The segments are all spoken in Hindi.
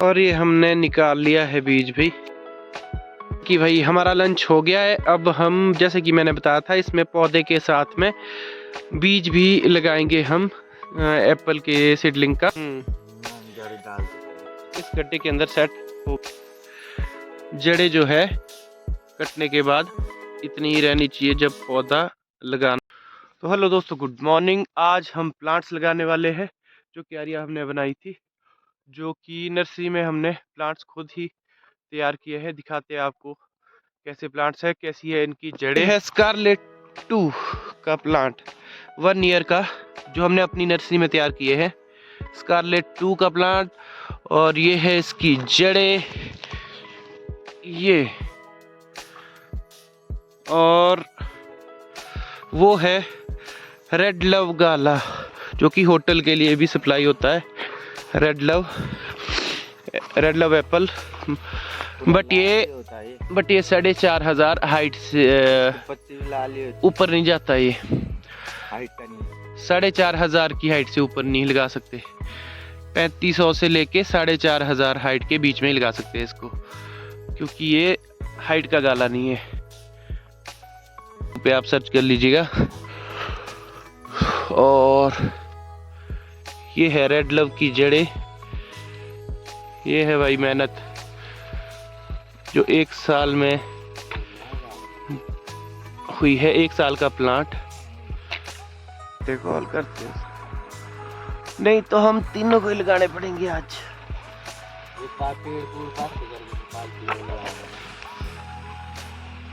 और ये हमने निकाल लिया है बीज भी कि भाई हमारा लंच हो गया है। अब हम जैसे कि मैंने बताया था इसमें पौधे के साथ में बीज भी लगाएंगे हम एप्पल के सीडलिंग का। इस गड्ढे के अंदर सेट हो। जड़ें जो है कटने के बाद इतनी ही रहनी चाहिए जब पौधा लगाना। तो हेलो दोस्तों, गुड मॉर्निंग। आज हम प्लांट्स लगाने वाले हैं जो क्यारियाँ हमने बनाई थी, जो कि नर्सरी में हमने प्लांट्स खुद ही तैयार किए हैं। दिखाते हैं आपको कैसे प्लांट्स है, कैसी है इनकी जड़ें। है स्कारलेट 2 का प्लांट 1 ईयर का, जो हमने अपनी नर्सरी में तैयार किए हैं। स्कारलेट 2 का प्लांट, और ये है इसकी जड़ें, ये। और वो है रेड लव गाला, जो कि होटल के लिए भी सप्लाई होता है। रेड लव एप्पल, बट ये 4,500 हाइट से ऊपर नहीं जाता। ये 4,500 की हाइट से ऊपर नहीं लगा सकते। 3500 से लेके 4,500 हाइट के बीच में ही लगा सकते हैं इसको, क्योंकि ये हाइट का गाला नहीं है। पे आप सर्च कर लीजिएगा। और ये है रेड लव की जड़ें। ये है भाई मेहनत जो 1 साल में हुई है। 1 साल का प्लांट। देखो ऑल करते हैं, नहीं तो हम तीनों को ही लगाने पड़ेंगे आज।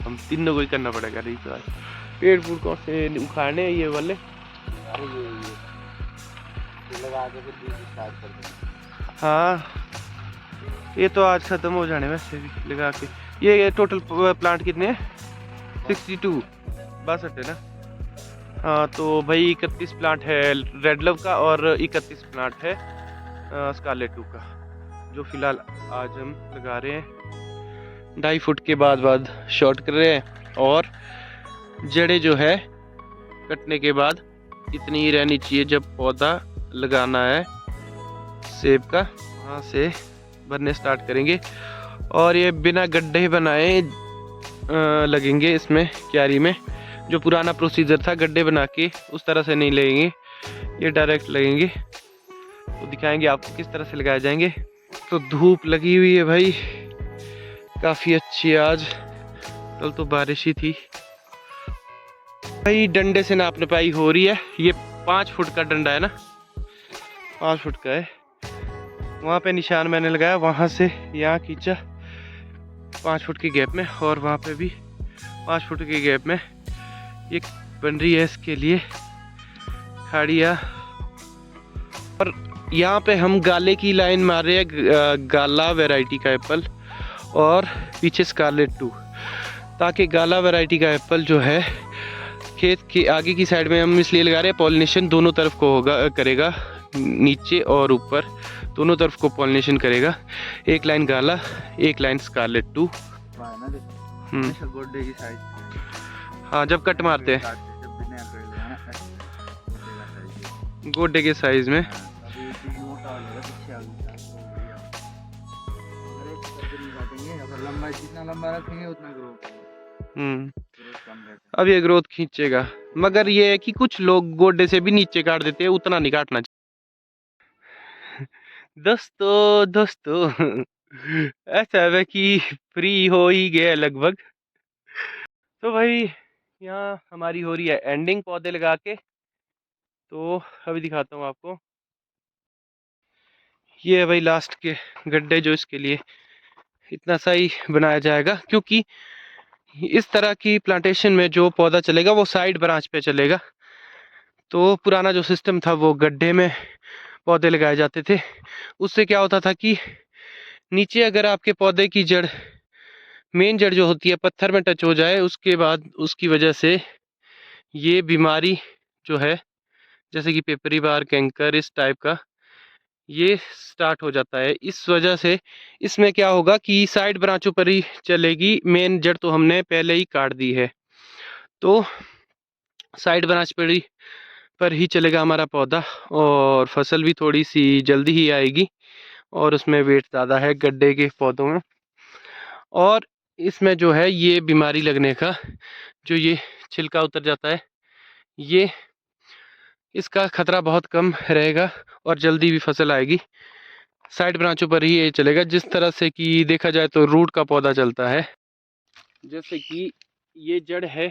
हम तीनों को ही करना पड़ेगा। नहीं तो आज पेड़ फूल कौन से उखाड़ने ये वाले लगा के फिर स्टार्ट कर देंगे। हाँ, ये तो आज खत्म हो जाने वैसे भी लगा के। ये टोटल प्लांट कितने हैं? 62 62 है ना। हाँ, तो भाई 31 प्लांट है रेड लव का और 31 प्लांट है स्कारलेट 2 का, जो फिलहाल आज हम लगा रहे हैं। 2.5 फुट के बाद शॉर्ट कर रहे हैं। और जड़ें जो है कटने के बाद इतनी ही रहनी चाहिए जब पौधा लगाना है सेब का। वहाँ से भरने स्टार्ट करेंगे, और ये बिना गड्ढे बनाए लगेंगे इसमें क्यारी में। जो पुराना प्रोसीजर था गड्ढे बना के, उस तरह से नहीं लगेंगे, ये डायरेक्ट लगेंगे। तो दिखाएंगे आपको किस तरह से लगाए जाएंगे। तो धूप लगी हुई है भाई काफ़ी अच्छी आज। कल तो बारिश ही थी भाई। डंडे से नाप नपाई हो रही है। ये 5 फुट का डंडा है ना, 5 फुट का है। वहाँ पे निशान मैंने लगाया, वहाँ से यहाँ खींचा 5 फुट के गैप में, और वहाँ पे भी 5 फुट के गैप में ये बन रही है इसके लिए खाड़ियाँ। और यहाँ पे हम गाले की लाइन मार रहे हैं, गाला वैरायटी का एप्पल, और पीछे स्कारलेट 2, ताकि गाला वैरायटी का एप्पल जो है खेत के आगे की साइड में हम इसलिए लगा रहे हैं, पॉलिनेशन दोनों तरफ को होगा, करेगा, नीचे और ऊपर दोनों तरफ को पॉलिनेशन करेगा। एक लाइन गाला, एक लाइन स्कारलेट 2। हाँ, जब कट मारते हैं गोड्डे के साइज में। जितना लंबा रखेंगे उतना ग्रोथ। अब ये ग्रोथ खींचेगा, मगर ये है कि कुछ लोग गोड्डे से भी नीचे काट देते हैं, उतना नहीं काटना चाहिए। दोस्तों ऐसा है कि फ्री हो ही गया लगभग। तो भाई यहाँ हमारी हो रही है एंडिंग पौधे लगा के। तो अभी दिखाता हूँ आपको। ये है भाई लास्ट के गड्ढे, जो इसके लिए इतना सही बनाया जाएगा, क्योंकि इस तरह की प्लांटेशन में जो पौधा चलेगा वो साइड ब्रांच पे चलेगा। तो पुराना जो सिस्टम था वो गड्ढे में पौधे लगाए जाते थे। उससे क्या होता था कि नीचे अगर आपके पौधे की जड़, मेन जड़ जो होती है, पत्थर में टच हो जाए, उसके बाद उसकी वजह से ये बीमारी जो है, जैसे कि पेपरी बार, कैंकर, इस टाइप का ये स्टार्ट हो जाता है। इस वजह से इसमें क्या होगा कि साइड ब्रांचों पर ही चलेगी, मेन जड़ तो हमने पहले ही काट दी है। तो साइड ब्रांच पर ही चलेगा हमारा पौधा, और फसल भी थोड़ी सी जल्दी ही आएगी, और उसमें वेट ज़्यादा है गड्ढे के पौधों में। और इसमें जो है ये बीमारी लगने का, जो ये छिलका उतर जाता है, ये इसका खतरा बहुत कम रहेगा और जल्दी भी फसल आएगी। साइड ब्रांचों पर ही ये चलेगा, जिस तरह से कि देखा जाए तो रूट का पौधा चलता है। जैसे कि ये जड़ है,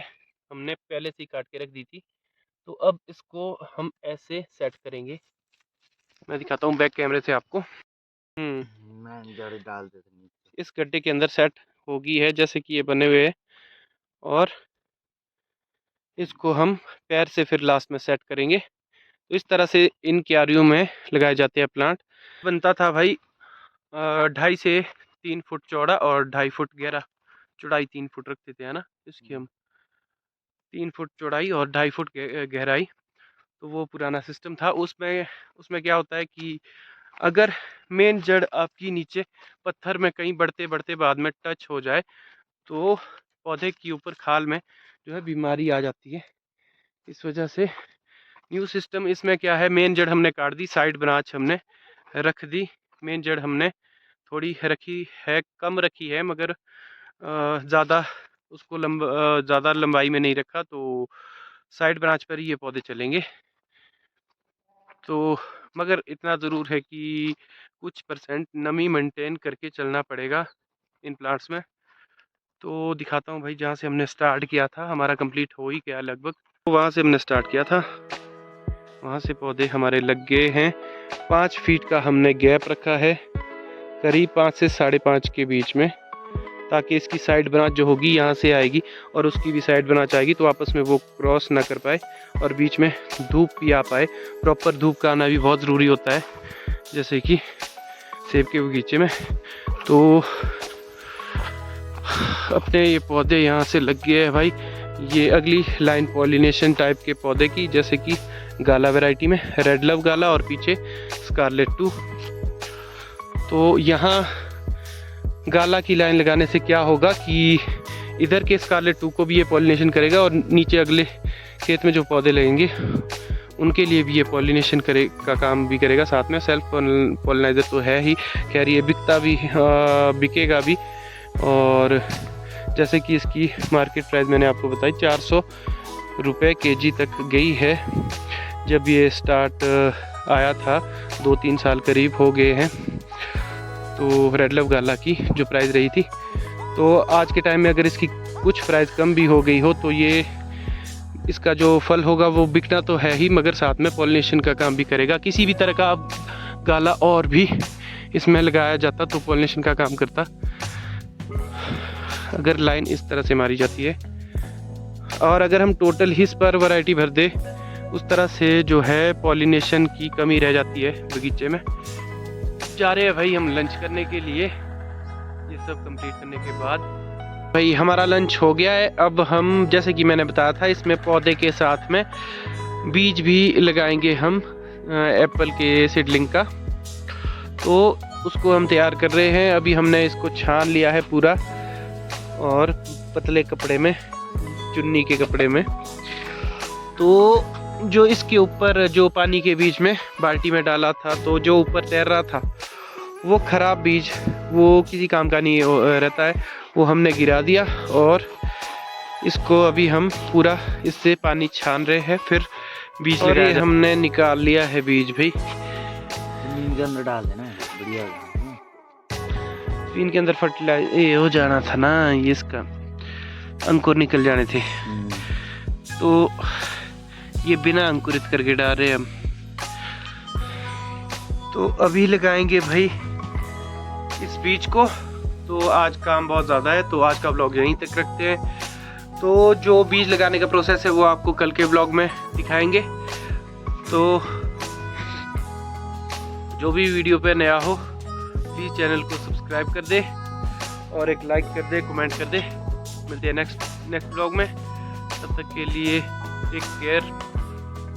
हमने पहले से ही काट के रख दी थी, तो अब इसको हम ऐसे सेट करेंगे। मैं दिखाता हूँ बैक कैमरे से आपको। मैं जड़ डाल देता हूँ, इस गड्ढे के अंदर सेट होगी है जैसे कि ये बने हुए हैं, और इसको हम पैर से फिर लास्ट में सेट करेंगे। तो इस तरह से इन क्यारियों में लगाए जाते हैं प्लांट। बनता था भाई 2.5 से 3 फुट चौड़ा और 2.5 फुट गहरा। चौड़ाई 3 फुट रखते थे, है ना, इसकी हम 3 फुट चौड़ाई और 2.5 फुट गहराई। तो वो पुराना सिस्टम था। उसमें क्या होता है कि अगर मेन जड़ आपकी नीचे पत्थर में कहीं बढ़ते बढ़ते बाद में टच हो जाए तो पौधे के ऊपर खाल में जो है बीमारी आ जाती है। इस वजह से न्यू सिस्टम इसमें क्या है, मेन जड़ हमने काट दी, साइड ब्रांच हमने रख दी। मेन जड़ हमने थोड़ी रखी है, कम रखी है, मगर ज़्यादा उसको ज़्यादा लंबाई में नहीं रखा, तो साइड ब्रांच पर ही ये पौधे चलेंगे। तो मगर इतना ज़रूर है कि कुछ परसेंट नमी मेंटेन करके चलना पड़ेगा इन प्लांट्स में। तो दिखाता हूँ भाई, जहाँ से हमने स्टार्ट किया था हमारा कंप्लीट हो ही गया लगभग। तो वहाँ से हमने स्टार्ट किया था, वहाँ से पौधे हमारे लग गए हैं। 5 फीट का हमने गैप रखा है, करीब 5 से 5.5 के बीच में, ताकि इसकी साइड ब्रांच जो होगी यहाँ से आएगी और उसकी भी साइड ब्रांच आएगी, तो आपस में वो क्रॉस ना कर पाए और बीच में धूप भी आ पाए। प्रॉपर धूप का आना भी बहुत ज़रूरी होता है, जैसे कि सेब के बगीचे में। तो अपने ये पौधे यहाँ से लग गए हैं भाई। ये अगली लाइन पॉलिनेशन टाइप के पौधे की, जैसे कि गाला वैरायटी में रेड लव गाला और पीछे स्कारलेट 2। तो यहाँ गाला की लाइन लगाने से क्या होगा कि इधर के स्कारलेट 2 को भी ये पॉलिनेशन करेगा और नीचे अगले खेत में जो पौधे लगेंगे उनके लिए भी ये पॉलिनेशन का काम भी करेगा साथ में। सेल्फ पॉलिनाइजर तो है ही, खैर ये बिकता भी बिकेगा भी। और जैसे कि इसकी मार्केट प्राइस मैंने आपको बताई 400 रुपये kg तक गई है। जब ये स्टार्ट आया था 2-3 साल करीब हो गए हैं, तो रेड लव गाला की जो प्राइस रही थी, तो आज के टाइम में अगर इसकी कुछ प्राइस कम भी हो गई हो तो ये इसका जो फल होगा वो बिकना तो है ही, मगर साथ में पॉलिनेशन का काम भी करेगा। किसी भी तरह का गाला और भी इसमें लगाया जाता तो पॉलिनेशन का काम करता, अगर लाइन इस तरह से मारी जाती है। और अगर हम टोटल ही इस पर वैरायटी भर दे उस तरह से जो है पॉलिनेशन की कमी रह जाती है बगीचे में। जा रहे हैं भाई हम लंच करने के लिए। ये सब कंप्लीट करने के बाद भाई हमारा लंच हो गया है। अब हम, जैसे कि मैंने बताया था, इसमें पौधे के साथ में बीज भी लगाएंगे हम एप्पल के सीडलिंग का। तो उसको हम तैयार कर रहे हैं। अभी हमने इसको छान लिया है पूरा, और पतले कपड़े में, चुन्नी के कपड़े में। तो जो इसके ऊपर जो पानी के बीच में बाल्टी में डाला था, तो जो ऊपर तैर रहा था वो ख़राब बीज, वो किसी काम का नहीं रहता है, वो हमने गिरा दिया। और इसको अभी हम पूरा इससे पानी छान रहे हैं, फिर बीज लगाया। हमने निकाल लिया है बीज भाई। जमीन के अंदर डाल देना, बढ़िया। इनके अंदर फर्टिलाइजर ये हो जाना था ना, ये इसका अंकुर निकल जाने थे, तो ये बिना अंकुरित करके डाल रहे हम। तो अभी लगाएंगे भाई इस बीज को। तो आज काम बहुत ज़्यादा है, तो आज का व्लॉग यहीं तक रखते हैं। तो जो बीज लगाने का प्रोसेस है वो आपको कल के व्लॉग में दिखाएंगे। तो जो भी वीडियो पे नया हो प्लीज़ चैनल को सब्सक्राइब कर दे और एक लाइक कर दे, कमेंट कर दे। मिलते हैं नेक्स्ट व्लॉग में। तब तक के लिए टेक केयर।